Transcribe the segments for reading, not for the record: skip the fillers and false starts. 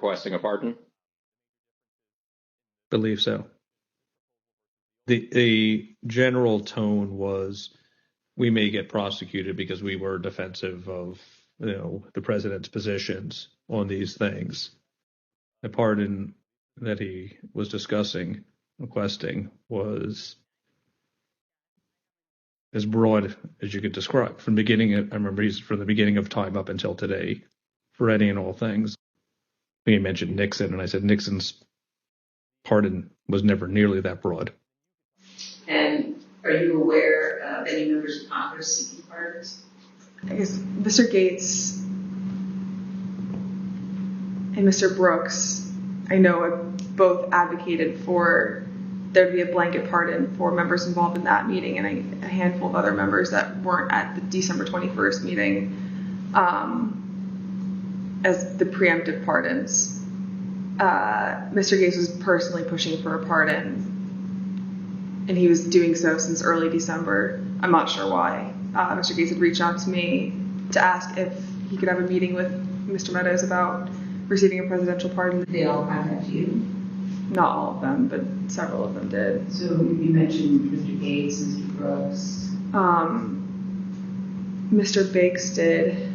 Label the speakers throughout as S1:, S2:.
S1: requesting a pardon?
S2: Believe so. The general tone was, we may get prosecuted because we were defensive of, the president's positions on these things. The pardon that he was requesting, was as broad as you could describe. From the beginning, I remember he's from the beginning of time up until today, for any and all things. He mentioned Nixon, and I said Nixon's pardon was never nearly that broad.
S3: And are you aware of any members of Congress seeking pardons?
S4: I guess Mr. Gaetz and Mr. Brooks, I know, have both advocated for there to be a blanket pardon for members involved in that meeting, and a handful of other members that weren't at the December 21st meeting as the preemptive pardons. Mr. Gaetz was personally pushing for a pardon, and he was doing so since early December. I'm not sure why. Mr. Gaetz had reached out to me to ask if he could have a meeting with Mr. Meadows about receiving a presidential pardon.
S3: Did they all contact you?
S4: Not all of them, but several of them did.
S3: So you mentioned Mr. Gaetz, Mr. Brooks.
S4: Mr. Bakes did.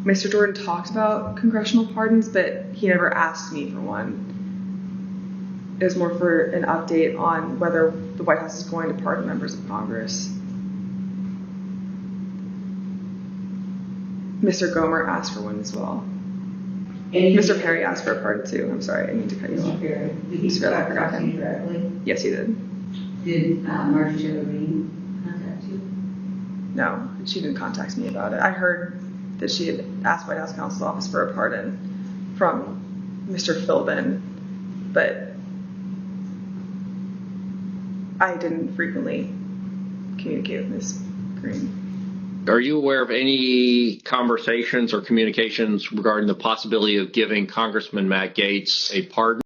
S4: Mr. Jordan talked about congressional pardons, but he never asked me for one. It was more for an update on whether the White House is going to pardon members of Congress. Mr. Gohmert asked for one as well. Mr. Perry asked for a pardon too. I'm sorry, I need to cut you off.
S3: Did he talk to you directly?
S4: Yes, he did.
S3: Did Marjorie Taylor Greene contact you?
S4: No, she didn't contact me about it. I heard that she had asked White House Counsel's Office for a pardon from Mr. Philbin, but I didn't frequently communicate with Ms. Greene.
S1: Are you aware of any conversations or communications regarding the possibility of giving Congressman Matt Gaetz a pardon?